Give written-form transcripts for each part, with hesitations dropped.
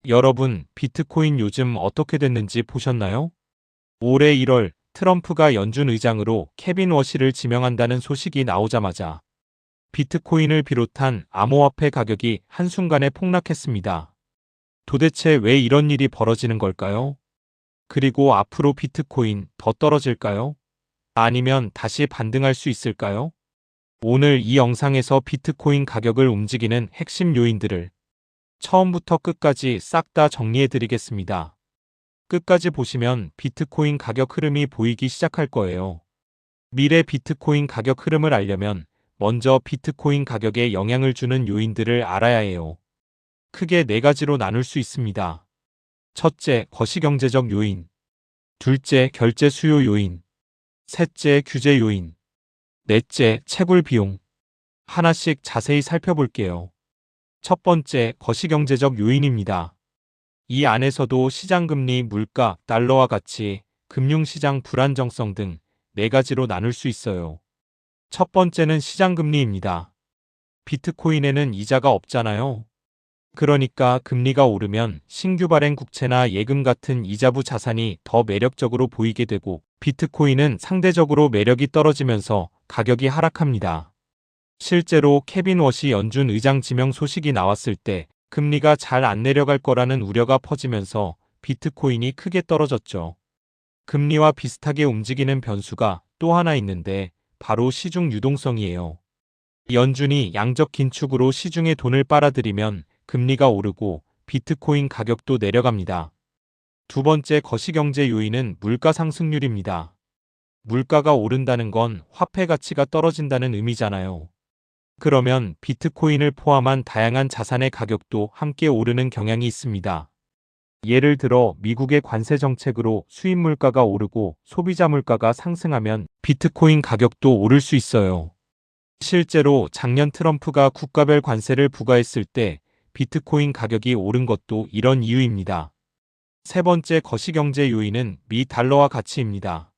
여러분, 비트코인 요즘 어떻게 됐는지 보셨나요? 올해 1월 트럼프가 연준 의장으로 케빈 워시를 지명한다는 소식이 나오자마자 비트코인을 비롯한 암호화폐 가격이 한순간에 폭락했습니다. 도대체 왜 이런 일이 벌어지는 걸까요? 그리고 앞으로 비트코인 더 떨어질까요? 아니면 다시 반등할 수 있을까요? 오늘 이 영상에서 비트코인 가격을 움직이는 핵심 요인들을 처음부터 끝까지 싹 다 정리해 드리겠습니다. 끝까지 보시면 비트코인 가격 흐름이 보이기 시작할 거예요. 미래 비트코인 가격 흐름을 알려면 먼저 비트코인 가격에 영향을 주는 요인들을 알아야 해요. 크게 4가지로 나눌 수 있습니다. 첫째, 거시경제적 요인. 둘째, 결제 수요 요인. 셋째, 규제 요인. 넷째, 채굴 비용. 하나씩 자세히 살펴볼게요. 첫 번째, 거시경제적 요인입니다. 이 안에서도 시장금리, 물가, 달러와 가치, 금융시장 불안정성 등 4가지로 나눌 수 있어요. 첫 번째는 시장금리입니다. 비트코인에는 이자가 없잖아요. 그러니까 금리가 오르면 신규 발행 국채나 예금 같은 이자부 자산이 더 매력적으로 보이게 되고 비트코인은 상대적으로 매력이 떨어지면서 가격이 하락합니다. 실제로 케빈 워시 연준 의장 지명 소식이 나왔을 때 금리가 잘 안 내려갈 거라는 우려가 퍼지면서 비트코인이 크게 떨어졌죠. 금리와 비슷하게 움직이는 변수가 또 하나 있는데 바로 시중 유동성이에요. 연준이 양적 긴축으로 시중에 돈을 빨아들이면 금리가 오르고 비트코인 가격도 내려갑니다. 두 번째 거시경제 요인은 물가 상승률입니다. 물가가 오른다는 건 화폐 가치가 떨어진다는 의미잖아요. 그러면 비트코인을 포함한 다양한 자산의 가격도 함께 오르는 경향이 있습니다. 예를 들어 미국의 관세 정책으로 수입 물가가 오르고 소비자 물가가 상승하면 비트코인 가격도 오를 수 있어요. 실제로 작년 트럼프가 국가별 관세를 부과했을 때 비트코인 가격이 오른 것도 이런 이유입니다. 세 번째 거시경제 요인은 미 달러화 가치입니다.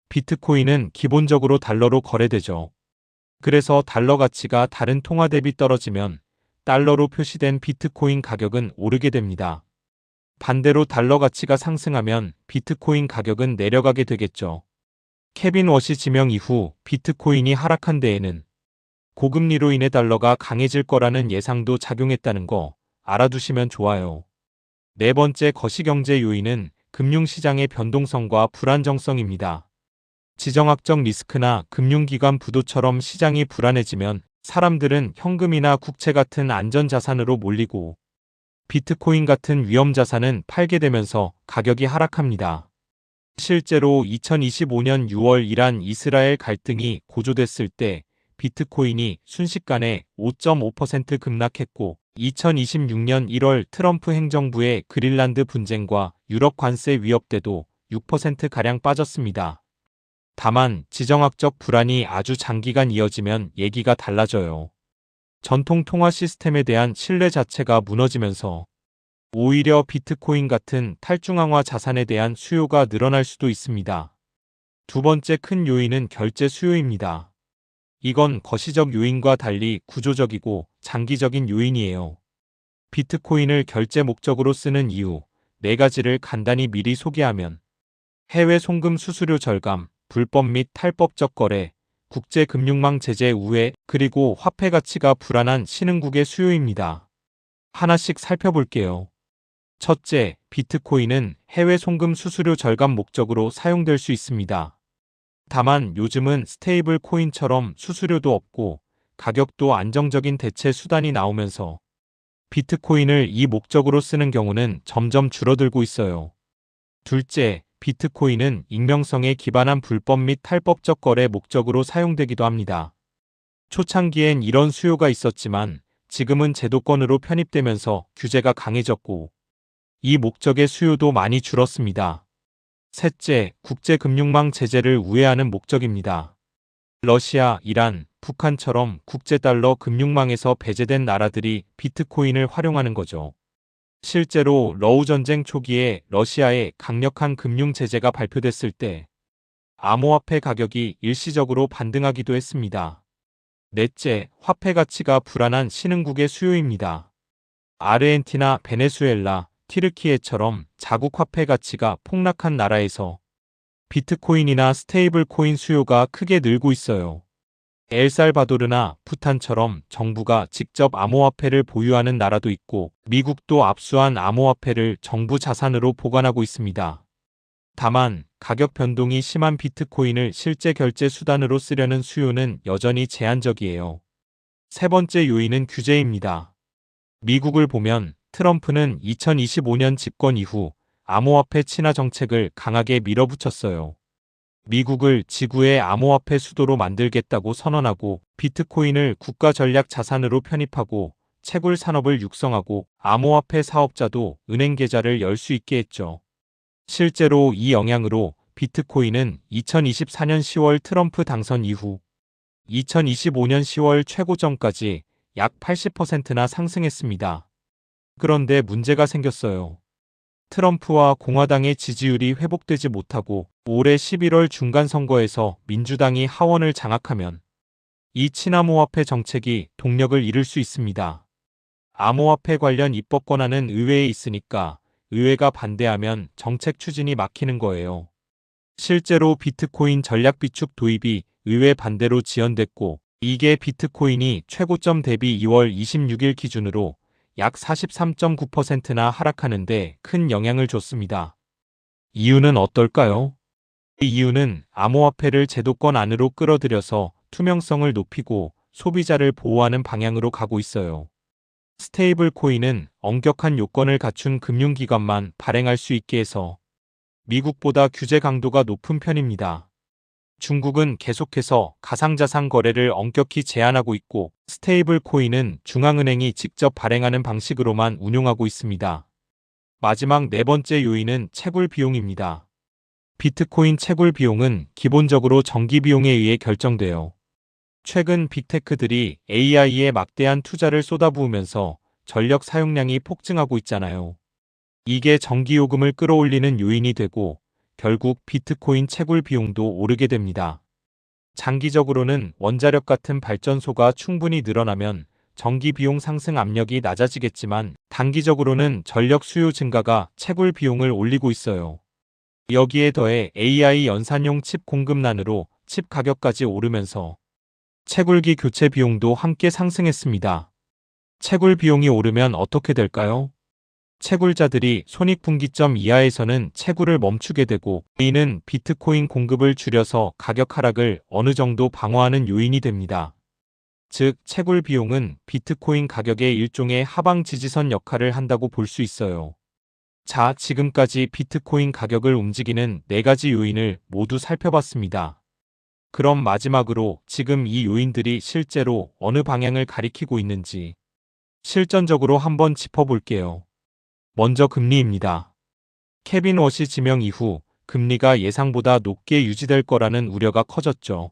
비트코인은 기본적으로 달러로 거래되죠. 그래서 달러 가치가 다른 통화 대비 떨어지면 달러로 표시된 비트코인 가격은 오르게 됩니다. 반대로 달러 가치가 상승하면 비트코인 가격은 내려가게 되겠죠. 케빈 워시 지명 이후 비트코인이 하락한 데에는 고금리로 인해 달러가 강해질 거라는 예상도 작용했다는 거 알아두시면 좋아요. 네 번째 거시경제 요인은 금융시장의 변동성과 불안정성입니다. 지정학적 리스크나 금융기관 부도처럼 시장이 불안해지면 사람들은 현금이나 국채 같은 안전자산으로 몰리고 비트코인 같은 위험자산은 팔게 되면서 가격이 하락합니다. 실제로 2025년 6월 이란 이스라엘 갈등이 고조됐을 때 비트코인이 순식간에 5.5% 급락했고 2026년 1월 트럼프 행정부의 그린란드 분쟁과 유럽 관세 위협 때도 6%가량 빠졌습니다. 다만 지정학적 불안이 아주 장기간 이어지면 얘기가 달라져요. 전통 통화 시스템에 대한 신뢰 자체가 무너지면서 오히려 비트코인 같은 탈중앙화 자산에 대한 수요가 늘어날 수도 있습니다. 두 번째 큰 요인은 결제 수요입니다. 이건 거시적 요인과 달리 구조적이고 장기적인 요인이에요. 비트코인을 결제 목적으로 쓰는 이유 4가지를 간단히 미리 소개하면 해외 송금 수수료 절감, 불법 및 탈법적 거래, 국제금융망 제재 우회, 그리고 화폐 가치가 불안한 신흥국의 수요입니다. 하나씩 살펴볼게요. 첫째, 비트코인은 해외 송금 수수료 절감 목적으로 사용될 수 있습니다. 다만 요즘은 스테이블 코인처럼 수수료도 없고 가격도 안정적인 대체 수단이 나오면서 비트코인을 이 목적으로 쓰는 경우는 점점 줄어들고 있어요. 둘째, 비트코인은 익명성에 기반한 불법 및 탈법적 거래 목적으로 사용되기도 합니다. 초창기엔 이런 수요가 있었지만 지금은 제도권으로 편입되면서 규제가 강해졌고 이 목적의 수요도 많이 줄었습니다. 셋째, 국제금융망 제재를 우회하는 목적입니다. 러시아, 이란, 북한처럼 국제달러 금융망에서 배제된 나라들이 비트코인을 활용하는 거죠. 실제로 러우 전쟁 초기에 러시아에 강력한 금융 제재가 발표됐을 때 암호화폐 가격이 일시적으로 반등하기도 했습니다. 넷째, 화폐 가치가 불안한 신흥국의 수요입니다. 아르헨티나, 베네수엘라, 튀르키예처럼 자국 화폐 가치가 폭락한 나라에서 비트코인이나 스테이블 코인 수요가 크게 늘고 있어요. 엘살바도르나 부탄처럼 정부가 직접 암호화폐를 보유하는 나라도 있고 미국도 압수한 암호화폐를 정부 자산으로 보관하고 있습니다. 다만 가격 변동이 심한 비트코인을 실제 결제 수단으로 쓰려는 수요는 여전히 제한적이에요. 세 번째 요인은 규제입니다. 미국을 보면 트럼프는 2025년 집권 이후 암호화폐 친화 정책을 강하게 밀어붙였어요. 미국을 지구의 암호화폐 수도로 만들겠다고 선언하고 비트코인을 국가 전략 자산으로 편입하고 채굴 산업을 육성하고 암호화폐 사업자도 은행 계좌를 열 수 있게 했죠. 실제로 이 영향으로 비트코인은 2024년 10월 트럼프 당선 이후 2025년 10월 최고점까지 약 80%나 상승했습니다. 그런데 문제가 생겼어요. 트럼프와 공화당의 지지율이 회복되지 못하고 올해 11월 중간선거에서 민주당이 하원을 장악하면 이 친암호화폐 정책이 동력을 잃을 수 있습니다. 암호화폐 관련 입법 권한은 의회에 있으니까 의회가 반대하면 정책 추진이 막히는 거예요. 실제로 비트코인 전략 비축 도입이 의회 반대로 지연됐고 이게 비트코인이 최고점 대비 2월 26일 기준으로 약 43.9%나 하락하는데 큰 영향을 줬습니다. 이유는 어떨까요? 이 이유는 암호화폐를 제도권 안으로 끌어들여서 투명성을 높이고 소비자를 보호하는 방향으로 가고 있어요. 스테이블 코인은 엄격한 요건을 갖춘 금융기관만 발행할 수 있게 해서 미국보다 규제 강도가 높은 편입니다. 중국은 계속해서 가상자산 거래를 엄격히 제한하고 있고 스테이블 코인은 중앙은행이 직접 발행하는 방식으로만 운용하고 있습니다. 마지막 네 번째 요인은 채굴 비용입니다. 비트코인 채굴 비용은 기본적으로 전기 비용에 의해 결정돼요. 최근 빅테크들이 AI에 막대한 투자를 쏟아부으면서 전력 사용량이 폭증하고 있잖아요. 이게 전기요금을 끌어올리는 요인이 되고 결국 비트코인 채굴 비용도 오르게 됩니다. 장기적으로는 원자력 같은 발전소가 충분히 늘어나면 전기 비용 상승 압력이 낮아지겠지만 단기적으로는 전력 수요 증가가 채굴 비용을 올리고 있어요. 여기에 더해 AI 연산용 칩 공급난으로 칩 가격까지 오르면서 채굴기 교체 비용도 함께 상승했습니다. 채굴 비용이 오르면 어떻게 될까요? 채굴자들이 손익분기점 이하에서는 채굴을 멈추게 되고 이는 비트코인 공급을 줄여서 가격 하락을 어느 정도 방어하는 요인이 됩니다. 즉, 채굴 비용은 비트코인 가격의 일종의 하방 지지선 역할을 한다고 볼 수 있어요. 자, 지금까지 비트코인 가격을 움직이는 네 가지 요인을 모두 살펴봤습니다. 그럼 마지막으로 지금 이 요인들이 실제로 어느 방향을 가리키고 있는지 실전적으로 한번 짚어볼게요. 먼저 금리입니다. 케빈 워시 지명 이후 금리가 예상보다 높게 유지될 거라는 우려가 커졌죠.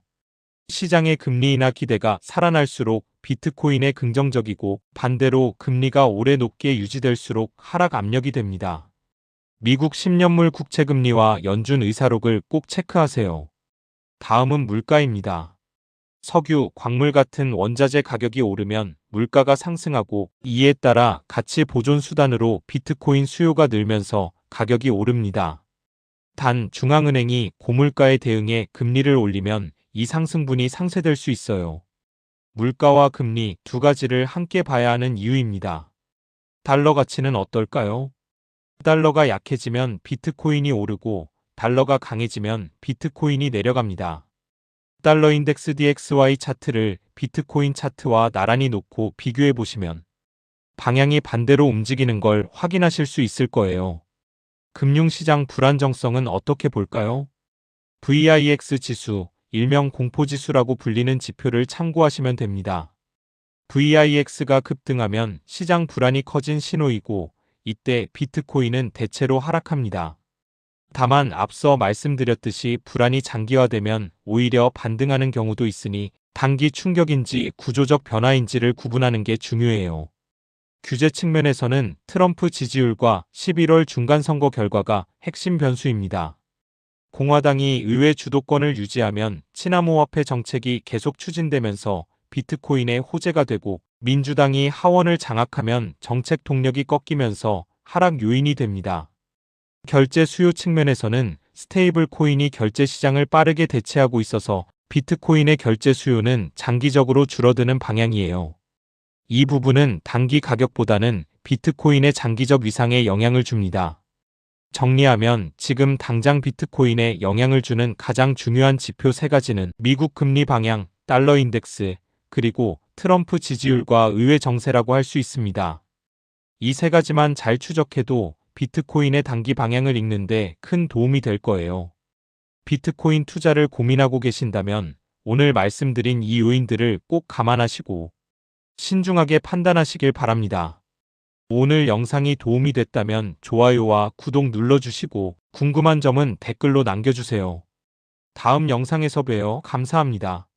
시장의 금리 인하 기대가 살아날수록 비트코인에 긍정적이고 반대로 금리가 오래 높게 유지될수록 하락 압력이 됩니다. 미국 10년물 국채금리와 연준 의사록을 꼭 체크하세요. 다음은 물가입니다. 석유, 광물 같은 원자재 가격이 오르면 물가가 상승하고 이에 따라 가치 보존 수단으로 비트코인 수요가 늘면서 가격이 오릅니다. 단 중앙은행이 고물가에 대응해 금리를 올리면 이 상승분이 상쇄될 수 있어요. 물가와 금리 두 가지를 함께 봐야 하는 이유입니다. 달러 가치는 어떨까요? 달러가 약해지면 비트코인이 오르고 달러가 강해지면 비트코인이 내려갑니다. 달러 인덱스 DXY 차트를 비트코인 차트와 나란히 놓고 비교해 보시면 방향이 반대로 움직이는 걸 확인하실 수 있을 거예요. 금융시장 불안정성은 어떻게 볼까요? VIX 지수, 일명 공포지수라고 불리는 지표를 참고하시면 됩니다. VIX가 급등하면 시장 불안이 커진 신호이고 이때 비트코인은 대체로 하락합니다. 다만 앞서 말씀드렸듯이 불안이 장기화되면 오히려 반등하는 경우도 있으니 단기 충격인지 구조적 변화인지를 구분하는 게 중요해요. 규제 측면에서는 트럼프 지지율과 11월 중간선거 결과가 핵심 변수입니다. 공화당이 의회 주도권을 유지하면 친암호화폐 정책이 계속 추진되면서 비트코인의 호재가 되고 민주당이 하원을 장악하면 정책 동력이 꺾이면서 하락 요인이 됩니다. 결제 수요 측면에서는 스테이블 코인이 결제 시장을 빠르게 대체하고 있어서 비트코인의 결제 수요는 장기적으로 줄어드는 방향이에요. 이 부분은 단기 가격보다는 비트코인의 장기적 위상에 영향을 줍니다. 정리하면 지금 당장 비트코인에 영향을 주는 가장 중요한 지표 세 가지는 미국 금리 방향, 달러 인덱스, 그리고 트럼프 지지율과 의회 정세라고 할 수 있습니다. 이 세 가지만 잘 추적해도 비트코인의 단기 방향을 읽는데 큰 도움이 될 거예요. 비트코인 투자를 고민하고 계신다면 오늘 말씀드린 이 요인들을 꼭 감안하시고 신중하게 판단하시길 바랍니다. 오늘 영상이 도움이 됐다면 좋아요와 구독 눌러주시고 궁금한 점은 댓글로 남겨주세요. 다음 영상에서 봬요. 감사합니다.